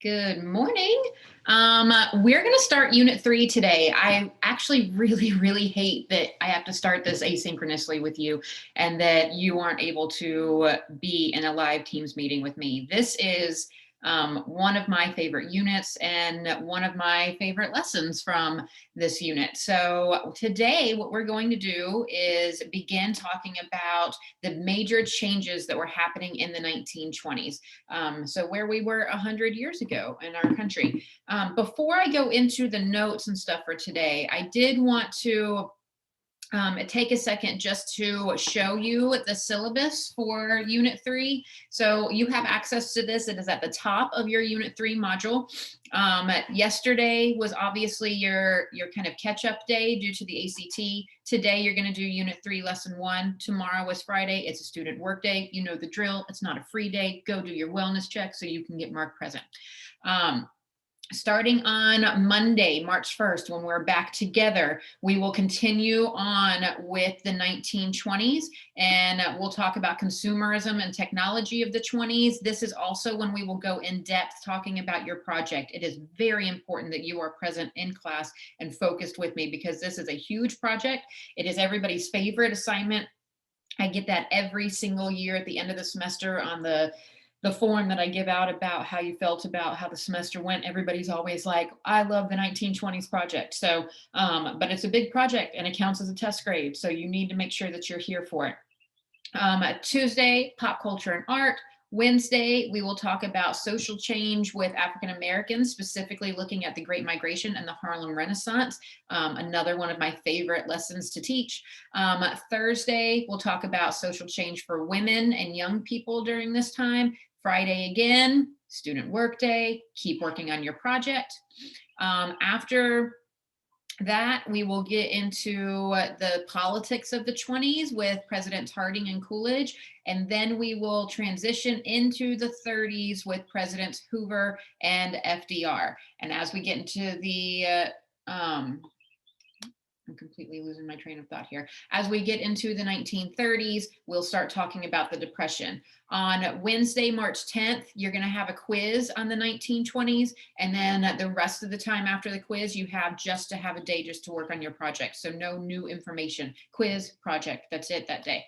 Good morning. We're going to start Unit 3 today. I actually really hate that I have to start this asynchronously with you and that you aren't able to be in a live Teams meeting with me. This is one of my favorite units and one of my favorite lessons from this unit. So today what we're going to do is begin talking about the major changes that were happening in the 1920s. So where we were 100 years ago in our country. Before I go into the notes and stuff for today, I did want to take a second just to show you the syllabus for Unit 3. So you have access to this. It is at the top of your Unit 3 module. Yesterday was obviously your kind of catch-up day due to the ACT. Today you're going to do Unit 3 Lesson 1. Tomorrow is Friday. It's a student work day. You know the drill. It's not a free day. Go do your wellness check so you can get marked present. Starting on Monday, March 1st, when we're back together, we will continue on with the 1920s and we'll talk about consumerism and technology of the 20s. This is also when we will go in depth talking about your project. It is very important that you are present in class and focused with me because this is a huge project. It is everybody's favorite assignment. I get that every single year at the end of the semester on the form that I give out about how you felt about how the semester went. Everybody's always like, I love the 1920s project. So, but it's a big project and it counts as a test grade. So you need to make sure that you're here for it. Tuesday, pop culture and art. Wednesday, we will talk about social change with African Americans, specifically looking at the Great Migration and the Harlem Renaissance, another one of my favorite lessons to teach. Thursday, we'll talk about social change for women and young people during this time. Friday again, student work day, keep working on your project. After that, we will get into the politics of the 20s with Presidents Harding and Coolidge, and then we will transition into the 30s with Presidents Hoover and FDR. And as we get into the I'm completely losing my train of thought here. As we get into the 1930s, we'll start talking about the Depression. On Wednesday, March 10th, you're going to have a quiz on the 1920s. And then the rest of the time after the quiz, you have just to have a day just to work on your project. So no new information. Quiz, project, that's it that day.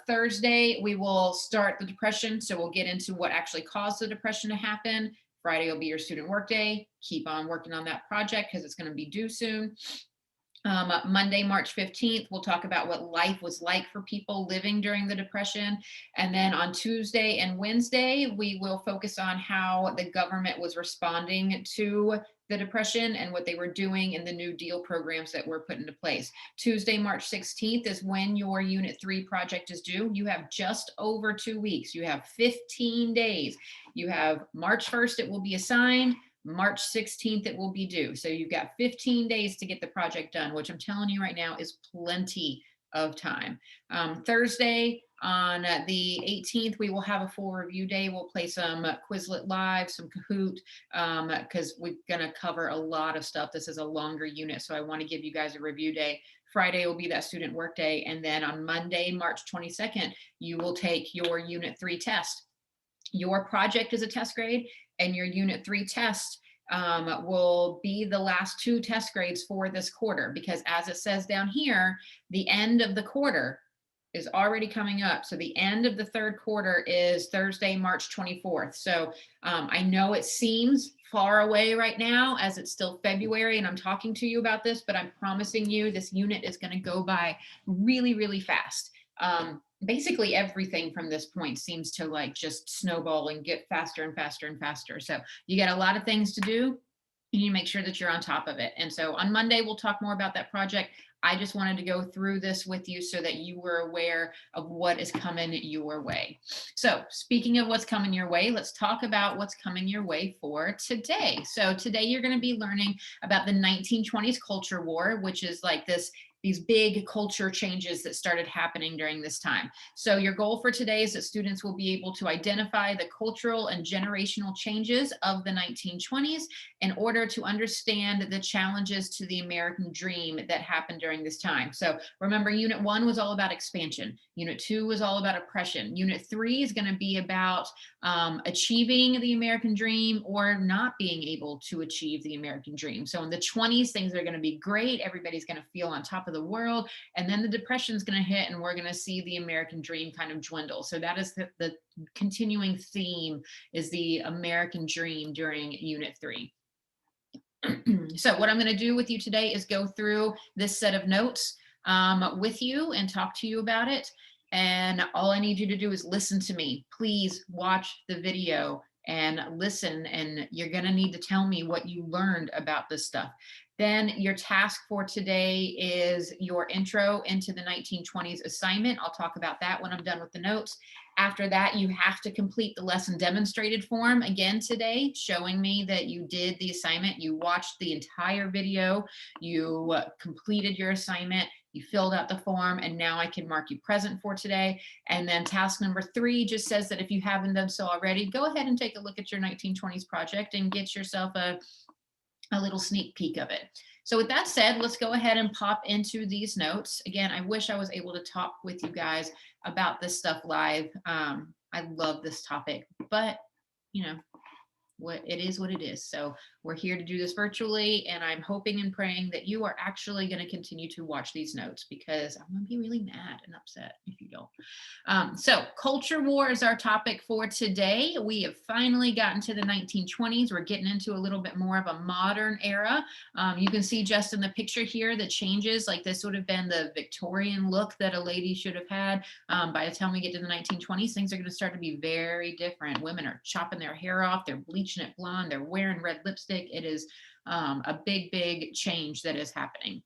Thursday, we will start the Depression. So we'll get into what actually caused the Depression to happen. Friday will be your student work day. Keep on working on that project because it's going to be due soon. Monday, March 15th, we'll talk about what life was like for people living during the Depression. And then on Tuesday and Wednesday, we will focus on how the government was responding to the Depression and what they were doing in the New Deal programs that were put into place. Tuesday, March 16th is when your Unit 3 project is due. You have just over 2 weeks. You have 15 days. You have March 1st, it will be assigned. March 16th, it will be due. So you've got 15 days to get the project done, which I'm telling you right now is plenty of time. Thursday on the 18th, we will have a full review day. We'll play some Quizlet Live, some Kahoot, because we're going to cover a lot of stuff. This is a longer unit, so I want to give you guys a review day. Friday will be that student work day. And then on Monday, March 22nd, you will take your Unit 3 test. Your project is a test grade and your Unit 3 test will be the last 2 test grades for this quarter, because as it says down here, the end of the quarter is already coming up. So the end of the third quarter is Thursday, March 24th. So I know it seems far away right now as it's still February and I'm talking to you about this, but I'm promising you this unit is going to go by really fast. Basically everything from this point seems to like just snowball and get faster and faster and faster. So you got a lot of things to do. You need to make sure that you're on top of it. And so on Monday, we'll talk more about that project. I just wanted to go through this with you so that you were aware of what is coming your way. So speaking of what's coming your way, let's talk about what's coming your way for today. So today you're going to be learning about the 1920s culture war, which is like this these big culture changes that started happening during this time. So your goal for today is that students will be able to identify the cultural and generational changes of the 1920s in order to understand the challenges to the American dream that happened during this time. So remember, Unit 1 was all about expansion. Unit 2 was all about oppression. Unit 3 is going to be about achieving the American dream or not being able to achieve the American dream. So in the 20s, things are going to be great. Everybody's going to feel on top of the world. And then the depression is going to hit and we're going to see the American dream kind of dwindle. So that is the continuing theme, is the American dream during Unit 3. So what I'm going to do with you today is go through this set of notes with you and talk to you about it. And all I need you to do is listen to me. Please watch the video and listen, and you're going to need to tell me what you learned about this stuff. Then your task for today is your intro into the 1920s assignment. I'll talk about that when I'm done with the notes. After that, you have to complete the lesson demonstrated form again today, showing me that you did the assignment, you watched the entire video, you completed your assignment, you filled out the form, and now I can mark you present for today. And then task number 3 just says that if you haven't done so already, go ahead and take a look at your 1920s project and get yourself a little sneak peek of it. So with that said, let's go ahead and pop into these notes. Again, I wish I was able to talk with you guys about this stuff live. I love this topic, but you know, what it is what it is. So we're here to do this virtually, and I'm hoping and praying that you are actually going to continue to watch these notes, because I'm going to be really mad and upset if you don't. So culture war is our topic for today. We have finally gotten to the 1920s. We're getting into a little bit more of a modern era. You can see just in the picture here the changes. Like, this would have been the Victorian look that a lady should have had. By the time we get to the 1920s, things are going to start to be very different. Women are chopping their hair off, they're bleaching it blonde, they're wearing red lipstick. It is a big change that is happening.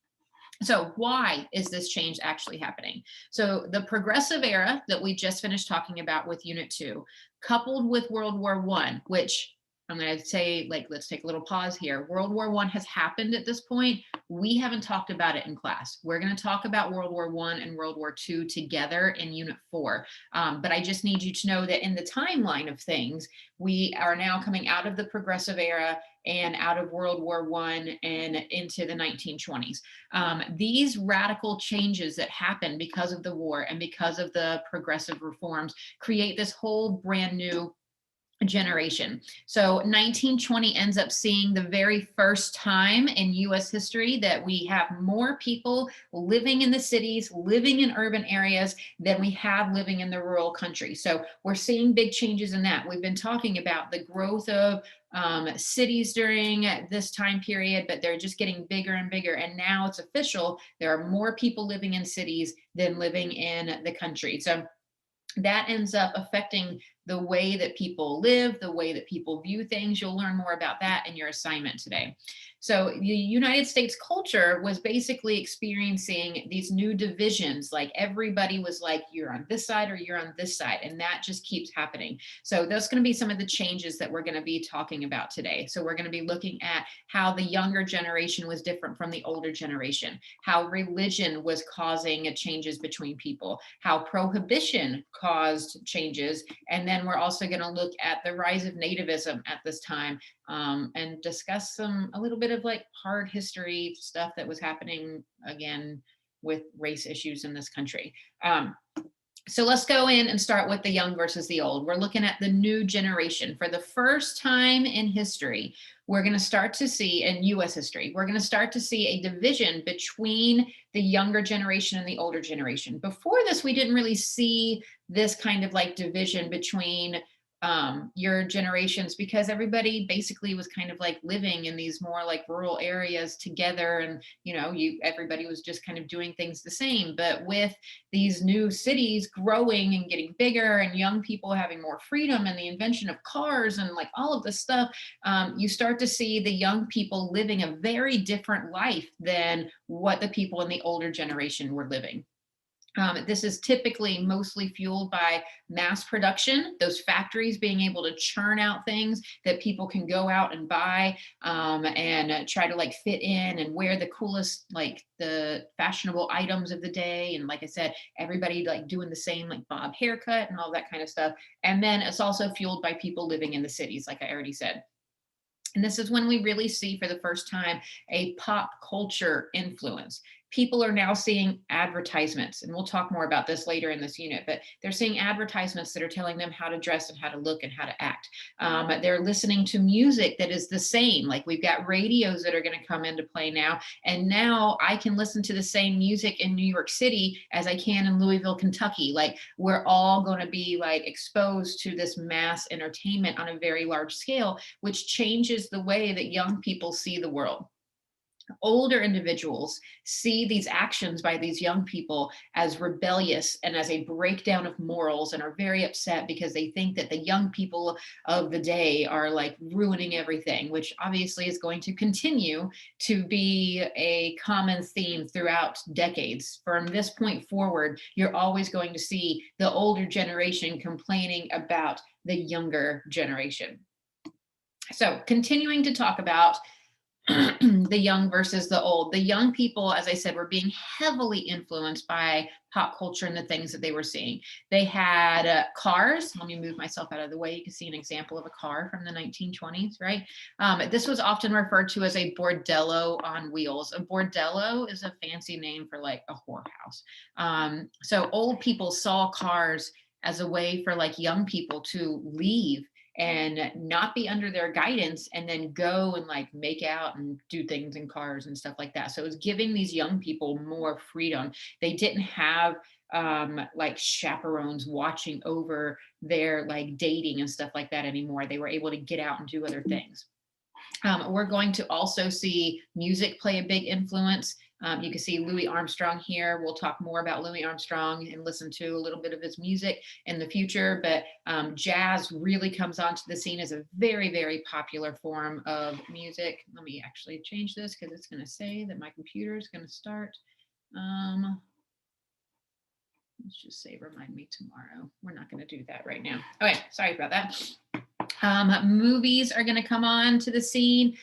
So why is this change actually happening? So the progressive era that we just finished talking about with Unit 2, coupled with World War I, which I'm going to say, like, let's take a little pause here. World War I has happened at this point. We haven't talked about it in class. We're going to talk about World War I and World War II together in Unit 4. But I just need you to know that in the timeline of things, we are now coming out of the progressive era and out of World War I and into the 1920s. These radical changes that happen because of the war and because of the progressive reforms create this whole brand new generation. So 1920 ends up seeing the very first time in US history that we have more people living in the cities, living in urban areas, than we have living in the rural country. So we're seeing big changes in that. We've been talking about the growth of cities during this time period, but they're just getting bigger and bigger. And now it's official. There are more people living in cities than living in the country. So that ends up affecting the way that people live, the way that people view things. You'll learn more about that in your assignment today. So the United States culture was basically experiencing these new divisions. Like, everybody was like, you're on this side or you're on this side. And that just keeps happening. So those going to be some of the changes that we're going to be talking about today. So we're going to be looking at how the younger generation was different from the older generation, how religion was causing changes between people, how prohibition caused changes. And then we're also going to look at the rise of nativism at this time, and discuss a little bit of like hard history stuff that was happening again with race issues in this country. So let's go in and start with the young versus the old. We're looking at the new generation. For the first time in history, we're going to start to see, in US history, we're going to start to see a division between the younger generation and the older generation. Before this, we didn't really see this kind of like division between your generations, because everybody basically was kind of like living in these more like rural areas together, and everybody was just kind of doing things the same. But with these new cities growing and getting bigger, and young people having more freedom, and the invention of cars and like all of this stuff, you start to see the young people living a very different life than what the people in the older generation were living. This is typically mostly fueled by mass production, those factories being able to churn out things that people can go out and buy, and try to like fit in and wear the coolest, like the fashionable items of the day. And like I said, everybody like doing the same like bob haircut and all that kind of stuff. And then it's also fueled by people living in the cities, like I already said. And this is when we really see for the first time a pop culture influence. People are now seeing advertisements, and we'll talk more about this later in this unit, but they're seeing advertisements that are telling them how to dress and how to look and how to act. They're listening to music that is the same. Like we've got radios that are going to come into play now. And now I can listen to the same music in New York City as I can in Louisville, Kentucky. Like we're all going to be like exposed to this mass entertainment on a very large scale, which changes the way that young people see the world. Older individuals see these actions by these young people as rebellious and as a breakdown of morals, and are very upset because they think that the young people of the day are like ruining everything, which obviously is going to continue to be a common theme throughout decades. From this point forward, you're always going to see the older generation complaining about the younger generation. So continuing to talk about the young versus the old. The young people, as I said, were being heavily influenced by pop culture and the things that they were seeing. They had cars. Let me move myself out of the way. You can see an example of a car from the 1920s, right? This was often referred to as a bordello on wheels. A bordello is a fancy name for like a whorehouse. So old people saw cars as a way for like young people to leave and not be under their guidance, and then go and like make out and do things in cars and stuff like that. So it was giving these young people more freedom. They didn't have like chaperones watching over their like dating and stuff like that anymore. They were able to get out and do other things. We're going to also see music play a big influence. You can see Louis Armstrong here. We'll talk more about Louis Armstrong and listen to a little bit of his music in the future, but jazz really comes onto the scene as a very, very popular form of music. Let me actually change this because it's going to say that my computer is going to start. Let's just say remind me tomorrow. We're not going to do that right now. Okay, sorry about that. Movies are going to come on to the scene,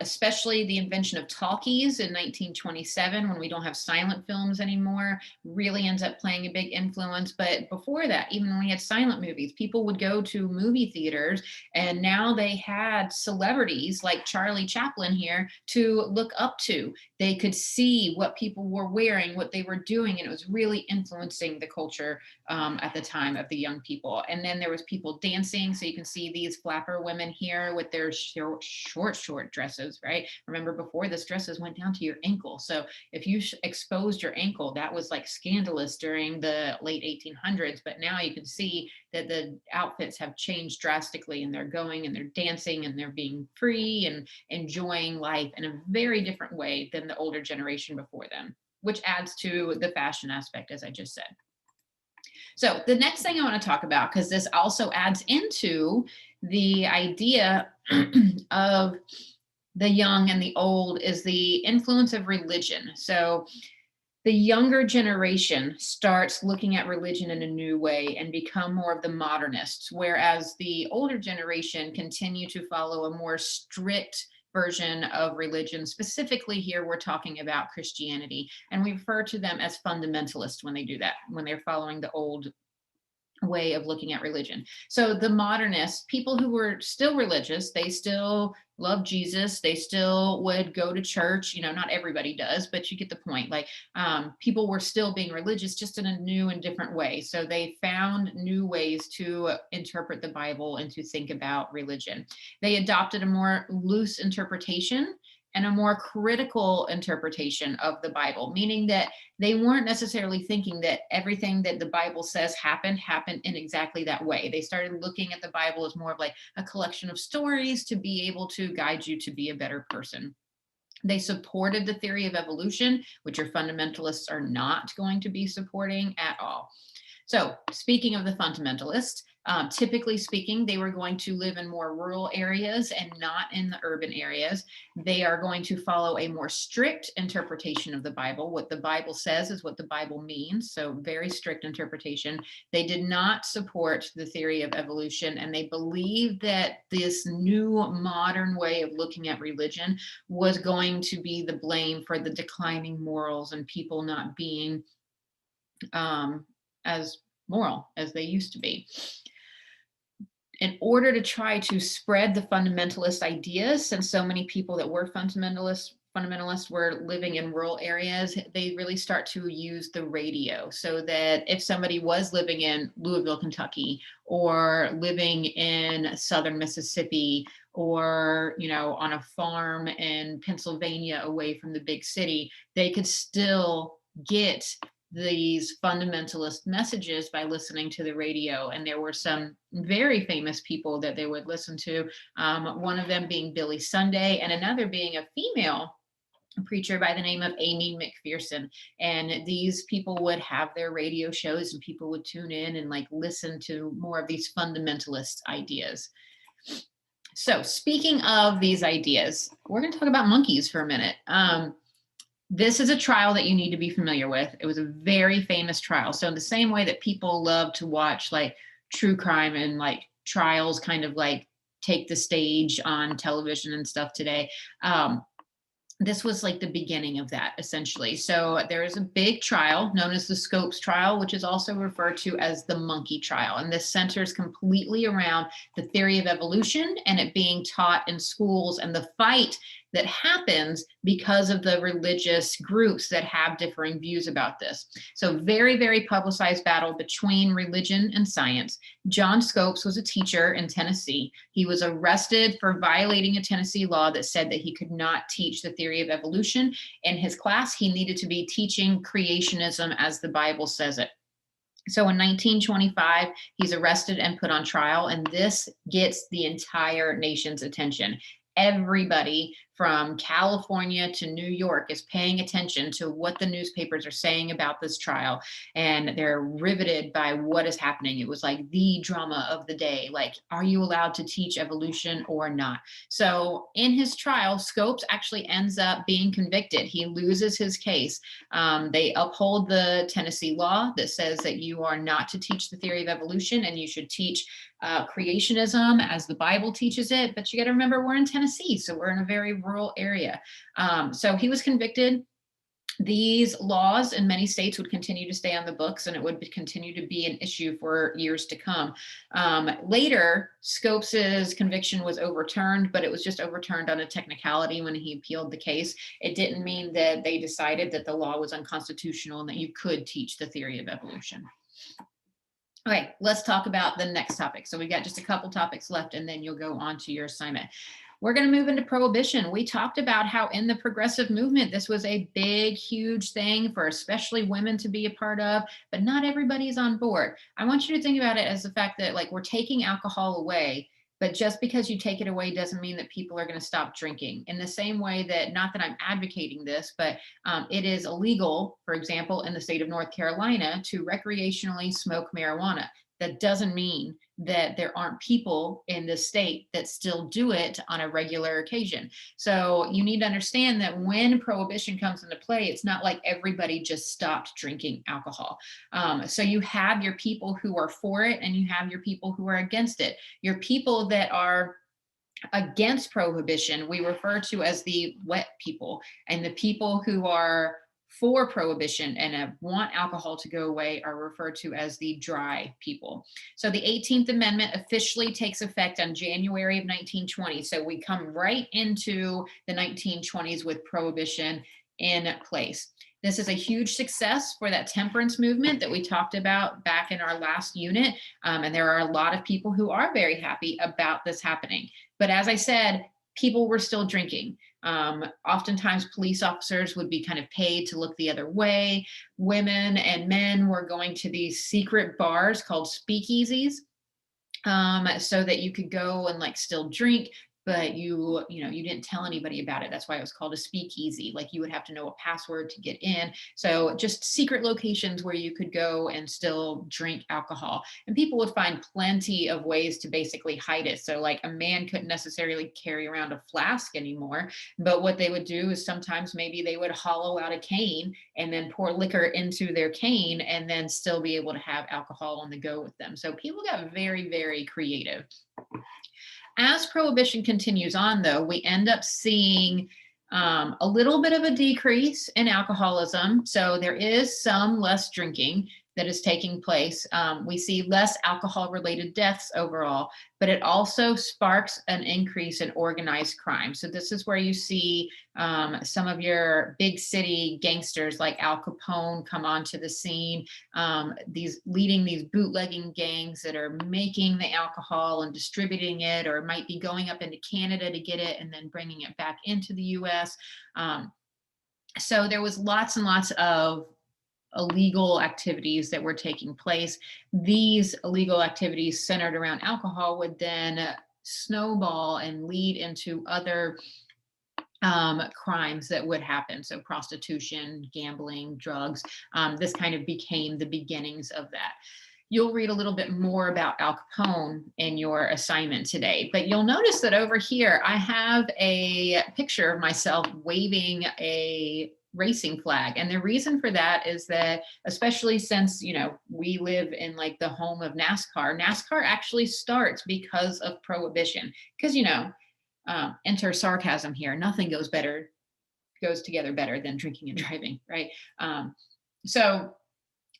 especially the invention of talkies in 1927, when we don't have silent films anymore, really ends up playing a big influence. But before that, even when we had silent movies, people would go to movie theaters, and now they had celebrities like Charlie Chaplin here to look up to. They could see what people were wearing, what they were doing, and it was really influencing the culture at the time of the young people. And then there was people dancing. So you can see these flapper women here with their short dresses, right? Remember, before, this dresses went down to your ankle. So if you exposed your ankle, that was like scandalous during the late 1800s. But now you can see that the outfits have changed drastically, and they're going and they're dancing and they're being free and enjoying life in a very different way than the older generation before them, which adds to the fashion aspect, as I just said. So the next thing I want to talk about, because this also adds into the idea of the young and the old, is the influence of religion. So the younger generation starts looking at religion in a new way and become more of the modernists, whereas the older generation continue to follow a more strict version of religion. Specifically here, we're talking about Christianity, and we refer to them as fundamentalists when they do that, when they're following the old way of looking at religion. So the modernists, people who were still religious, they still love Jesus, they still would go to church. You know, not everybody does, but you get the point. Like people were still being religious, just in a new and different way. So they found new ways to interpret the Bible and to think about religion. They adopted a more loose interpretation and a more critical interpretation of the Bible, meaning that they weren't necessarily thinking that everything that the Bible says happened in exactly that way. They started looking at the Bible as more of like a collection of stories to be able to guide you to be a better person. They supported the theory of evolution, which your fundamentalists are not going to be supporting at all. So speaking of the fundamentalists, Typically speaking, they were going to live in more rural areas and not in the urban areas. They are going to follow a more strict interpretation of the Bible. What the Bible says is what the Bible means. So, very strict interpretation. They did not support the theory of evolution, and they believed that this new modern way of looking at religion was going to be the blame for the declining morals and people not being as moral as they used to be. In order to try to spread the fundamentalist ideas, since so many people that were fundamentalists were living in rural areas, they really start to use the radio, so that if somebody was living in Louisville, Kentucky, or living in southern Mississippi, or on a farm in Pennsylvania away from the big city, they could still get these fundamentalist messages by listening to the radio. And there were some very famous people that they would listen to, one of them being Billy Sunday, and another being a female preacher by the name of Amy McPherson. And these people would have their radio shows, and people would tune in and listen to more of these fundamentalist ideas. So, speaking of these ideas, we're going to talk about monkeys for a minute. This is a trial that you need to be familiar with. It was a very famous trial. So in the same way that people love to watch true crime and trials kind of take the stage on television and stuff today, this was the beginning of that, essentially. So there is a big trial known as the Scopes trial, which is also referred to as the monkey trial. And this centers completely around the theory of evolution and it being taught in schools, and the fight that happens because of the religious groups that have differing views about this. So very, very publicized battle between religion and science. John Scopes was a teacher in Tennessee. He was arrested for violating a Tennessee law that said that he could not teach the theory of evolution. In his class, he needed to be teaching creationism as the Bible says it. So in 1925, he's arrested and put on trial, and this gets the entire nation's attention. Everybody from California to New York is paying attention to what the newspapers are saying about this trial, and they're riveted by what is happening. It was the drama of the day. Are you allowed to teach evolution or not? So in his trial, Scopes actually ends up being convicted. He loses his case. They uphold the Tennessee law that says that you are not to teach the theory of evolution, and you should teach creationism as the Bible teaches it. But you got to remember, we're in Tennessee, so we're in a very rural area. So he was convicted. These laws in many states would continue to stay on the books, and it would continue to be an issue for years to come. Later, Scopes's conviction was overturned, but it was just overturned on a technicality when he appealed the case. It didn't mean that they decided that the law was unconstitutional and that you could teach the theory of evolution. Okay, let's talk about the next topic. So we got just a couple topics left, and then you'll go on to your assignment. We're going to move into prohibition. We talked about how in the progressive movement, this was a big, huge thing for especially women to be a part of, but not everybody's on board. I want you to think about it as the fact that we're taking alcohol away, but just because you take it away doesn't mean that people are going to stop drinking. In the same way that, not that I'm advocating this, but it is illegal, for example, in the state of North Carolina to recreationally smoke marijuana. That doesn't mean that there aren't people in the state that still do it on a regular occasion. So you need to understand that when prohibition comes into play, it's not like everybody just stopped drinking alcohol. So you have your people who are for it, and you have your people who are against it. Your people that are against prohibition, we refer to as the wet people, and the people who are for prohibition and want alcohol to go away are referred to as the dry people. So the 18th Amendment officially takes effect on January of 1920. So we come right into the 1920s with prohibition in place. This is a huge success for that temperance movement that we talked about back in our last unit. And there are a lot of people who are very happy about this happening. But as I said, people were still drinking. Oftentimes police officers would be kind of paid to look the other way. Women and men were going to these secret bars called speakeasies, so that you could go and still drink. but you didn't tell anybody about it. That's why it was called a speakeasy. Like you would have to know a password to get in. So just secret locations where you could go and still drink alcohol. And people would find plenty of ways to basically hide it. So like a man couldn't necessarily carry around a flask anymore, but what they would do is sometimes maybe they would hollow out a cane and then pour liquor into their cane and then still be able to have alcohol on the go with them. So people got very, very creative. As prohibition continues on, though, we end up seeing a little bit of a decrease in alcoholism. So there is some less drinking that is taking place. We see less alcohol related deaths overall, but it also sparks an increase in organized crime. So this is where you see some of your big city gangsters like Al Capone come onto the scene, leading these bootlegging gangs that are making the alcohol and distributing it, or might be going up into Canada to get it and then bringing it back into the US. So there was lots and lots of illegal activities that were taking place. These illegal activities centered around alcohol would then snowball and lead into other crimes that would happen. So prostitution, gambling, drugs. This kind of became the beginnings of that. You'll read a little bit more about Al Capone in your assignment today, but you'll notice that over here, I have a picture of myself waving a racing flag. And the reason for that is that, especially since, we live in like the home of NASCAR actually starts because of prohibition. Because, enter sarcasm here. Nothing goes together better than drinking and driving, right? So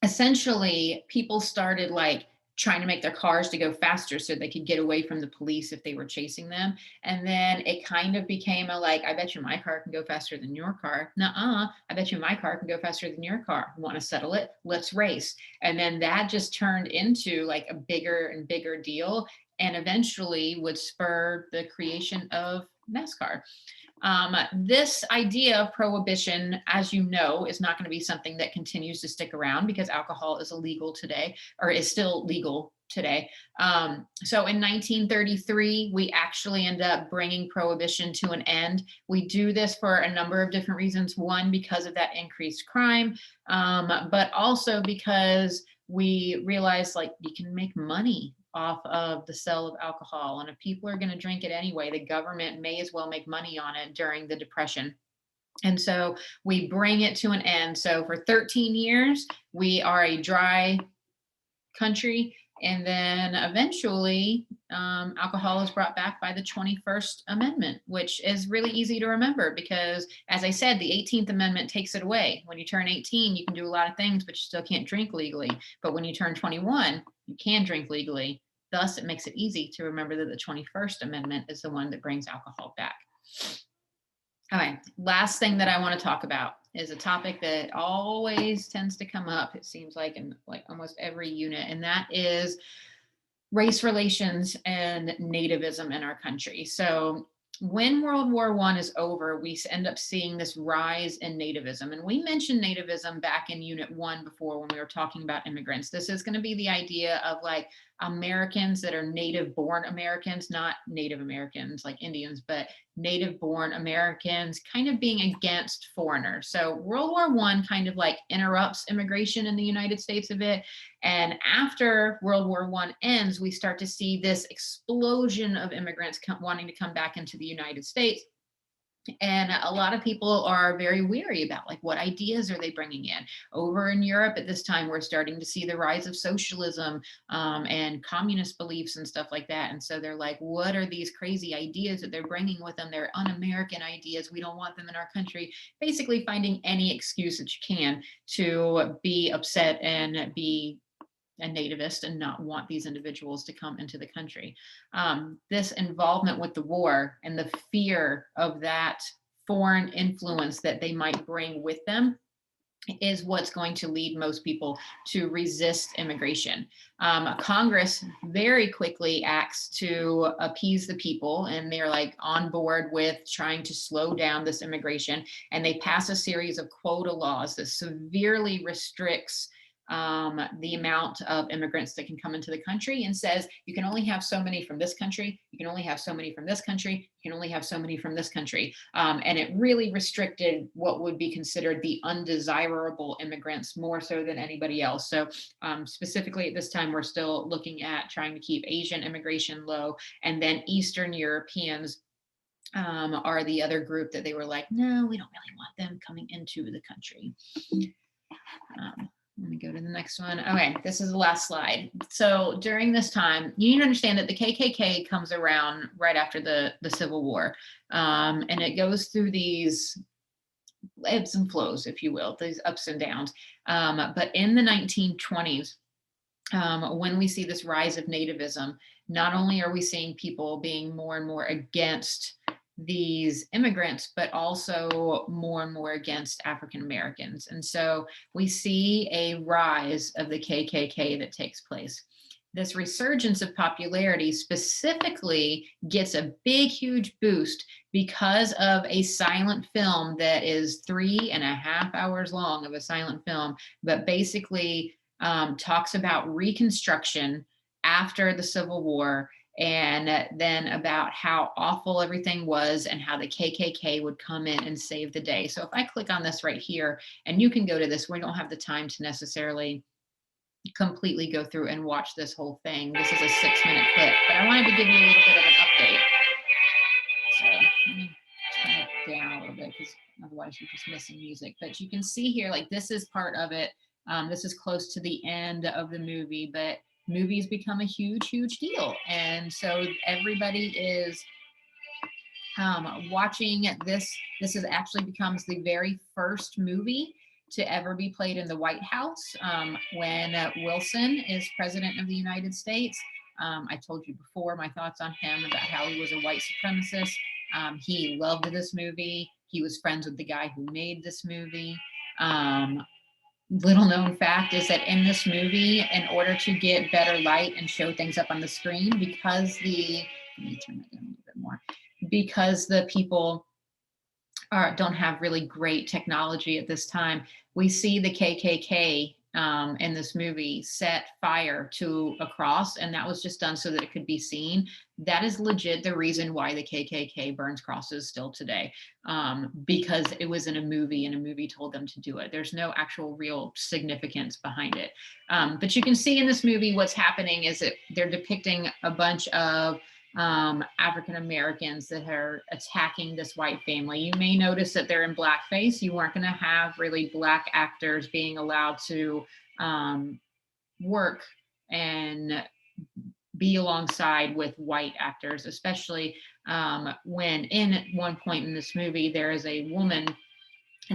essentially people started like trying to make their cars to go faster so they could get away from the police if they were chasing them. And then it kind of became I bet you my car can go faster than your car. Nuh-uh, I bet you my car can go faster than your car. Want to settle it? Let's race. And then that just turned into like a bigger and bigger deal, and eventually would spur the creation of NASCAR. This idea of prohibition, as you know, is not going to be something that continues to stick around because alcohol is illegal today, or is still legal today. So in 1933, we actually end up bringing prohibition to an end. We do this for a number of different reasons. One, because of that increased crime, but also because we realize like you can make money off of the sale of alcohol. And if people are going to drink it anyway, the government may as well make money on it during the Depression. And so we bring it to an end. So for 13 years, we are a dry country. And then eventually, alcohol is brought back by the 21st Amendment, which is really easy to remember because, as I said, the 18th Amendment takes it away. When you turn 18, you can do a lot of things, but you still can't drink legally. But when you turn 21, you can drink legally. Thus, it makes it easy to remember that the 21st Amendment is the one that brings alcohol back. All right, last thing that I want to talk about is a topic that always tends to come up, it seems like, in like almost every unit, and that is race relations and nativism in our country. So when World War I is over, we end up seeing this rise in nativism. And we mentioned nativism back in Unit 1 before when we were talking about immigrants. This is going to be the idea of like Americans that are native born Americans, not Native Americans like Indians, but native born Americans kind of being against foreigners. So World War I kind of like interrupts immigration in the United States a bit. And after World War I ends, we start to see this explosion of immigrants wanting to come back into the United States. And a lot of people are very weary about like what ideas are they bringing in. Over in Europe at this time, we're starting to see the rise of socialism and communist beliefs and stuff like that. And so they're like, what are these crazy ideas that they're bringing with them? They're un-American ideas. We don't want them in our country. Basically finding any excuse that you can to be upset and be a nativist and not want these individuals to come into the country. This involvement with the war and the fear of that foreign influence that they might bring with them is what's going to lead most people to resist immigration. Congress very quickly acts to appease the people, and they're like on board with trying to slow down this immigration. And they pass a series of quota laws that severely restricts the amount of immigrants that can come into the country, and says you can only have so many from this country, you can only have so many from this country, you can only have so many from this country. And it really restricted what would be considered the undesirable immigrants more so than anybody else. So specifically at this time, we're still looking at trying to keep Asian immigration low, and then Eastern Europeans are the other group that they were like, no, we don't really want them coming into the country. Let me go to the next one. Okay, this is the last slide. So during this time, you need to understand that the KKK comes around right after the Civil War. And it goes through these ebbs and flows, if you will, these ups and downs. But in the 1920s, when we see this rise of nativism, not only are we seeing people being more and more against these immigrants, but also more and more against African Americans. And so we see a rise of the KKK that takes place. This resurgence of popularity specifically gets a big, huge boost because of a silent film that is 3.5 hours long, of a silent film, but basically talks about Reconstruction after the Civil War, and then about how awful everything was and how the KKK would come in and save the day. So if I click on this right here, and you can go to this, we don't have the time to necessarily completely go through and watch this whole thing. This is a 6-minute clip, but I wanted to give you a little bit of an update. So let me turn it down a little bit, because otherwise you're just missing music. But you can see here, like, this is part of it. This is close to the end of the movie, but movies become a huge, huge deal. And so everybody is watching this. This is actually becomes the very first movie to ever be played in the White House, when Wilson is president of the United States. I told you before my thoughts on him, about how he was a white supremacist. He loved this movie. He was friends with the guy who made this movie. Little known fact is that in this movie, in order to get better light and show things up on the screen, because let me turn that down a little bit more, because the people don't have really great technology at this time, we see the KKK in this movie set fire to a cross, and that was just done so that it could be seen. That is legit the reason why the KKK burns crosses still today, because it was in a movie and a movie told them to do it. There's no actual real significance behind it. But you can see in this movie what's happening is that they're depicting a bunch of African Americans that are attacking this white family. You may notice that they're in blackface. You weren't going to have really black actors being allowed to work and be alongside with white actors, especially when in one point in this movie, there is a woman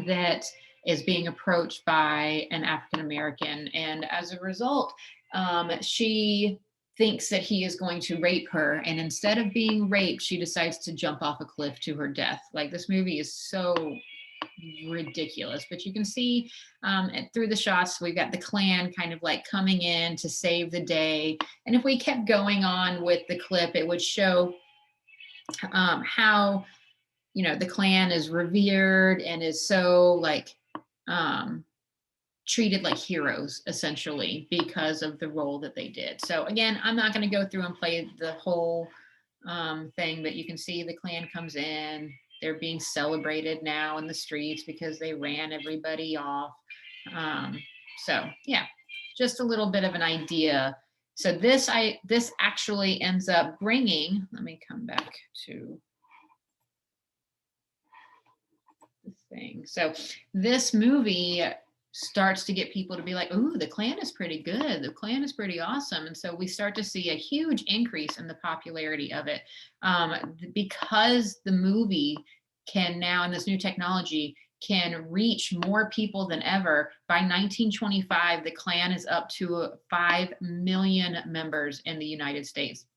that is being approached by an African American. And as a result, she thinks that he is going to rape her. And instead of being raped, she decides to jump off a cliff to her death. Like, this movie is so ridiculous. But you can see through the shots, we've got the Klan kind of like coming in to save the day. And if we kept going on with the clip, it would show how, you know, the Klan is revered and is so like treated like heroes, essentially, because of the role that they did. So again, I'm not going to go through and play the whole thing, but you can see the Klan comes in. They're being celebrated now in the streets because they ran everybody off. So yeah, just a little bit of an idea. So this actually ends up bringing, let me come back to the thing. So this movie starts to get people to be like, ooh, the Klan is pretty good. The Klan is pretty awesome. And so we start to see a huge increase in the popularity of it, because the movie can now, in this new technology, can reach more people than ever. By 1925, the Klan is up to 5 million members in the United States.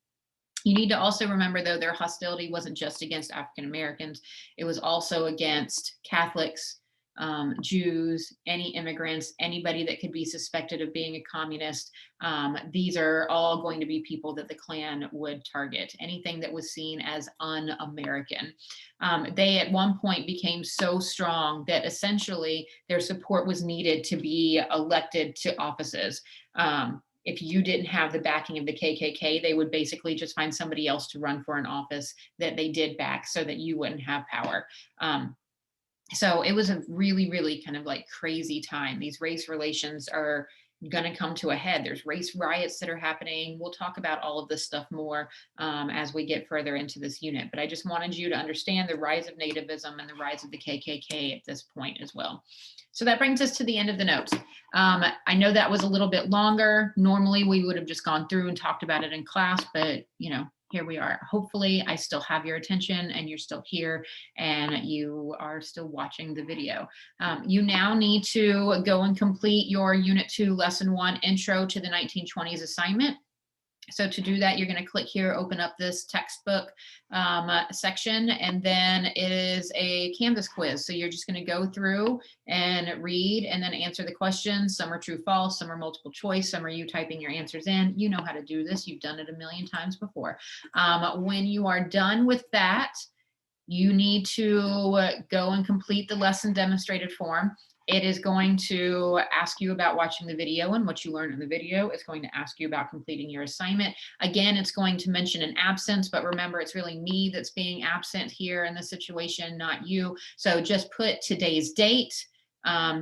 You need to also remember, though, their hostility wasn't just against African Americans. It was also against Catholics, Jews, any immigrants, anybody that could be suspected of being a communist. These are all going to be people that the Klan would target, anything that was seen as un-American. They at one point became so strong that essentially their support was needed to be elected to offices. If you didn't have the backing of the KKK, they would basically just find somebody else to run for an office that they did back so that you wouldn't have power. So it was a really, really kind of like crazy time. These race relations are going to come to a head. There's race riots that are happening. We'll talk about all of this stuff more as we get further into this unit. But I just wanted you to understand the rise of nativism and the rise of the KKK at this point as well. So that brings us to the end of the notes. I know that was a little bit longer. Normally we would have just gone through and talked about it in class, but you know, here we are. Hopefully I still have your attention and you're still here and you are still watching the video. You now need to go and complete your Unit 2 Lesson 1 Intro to the 1920s assignment. So to do that, you're going to click here, open up this textbook section, and then it is a Canvas quiz. So you're just going to go through and read and then answer the questions. Some are true, false, some are multiple choice, some are you typing your answers in. You know how to do this. You've done it a million times before. When you are done with that, you need to go and complete the lesson demonstrated form. It is going to ask you about watching the video and what you learned in the video. It's going to ask you about completing your assignment. Again, it's going to mention an absence, but remember, it's really me that's being absent here in this situation, not you. So just put today's date.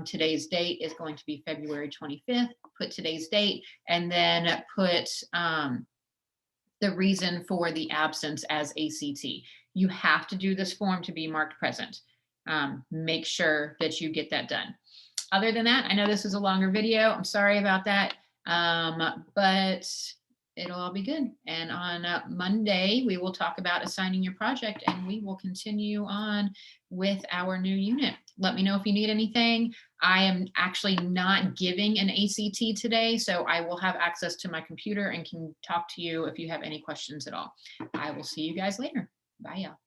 Today's date is going to be February 25th. Put today's date and then put the reason for the absence as ACT. You have to do this form to be marked present. Make sure that you get that done. Other than that, I know this is a longer video. I'm sorry about that, but it'll all be good. And on Monday, we will talk about assigning your project and we will continue on with our new unit. Let me know if you need anything. I am actually not giving an ACT today, so I will have access to my computer and can talk to you if you have any questions at all. I will see you guys later. Bye, y'all.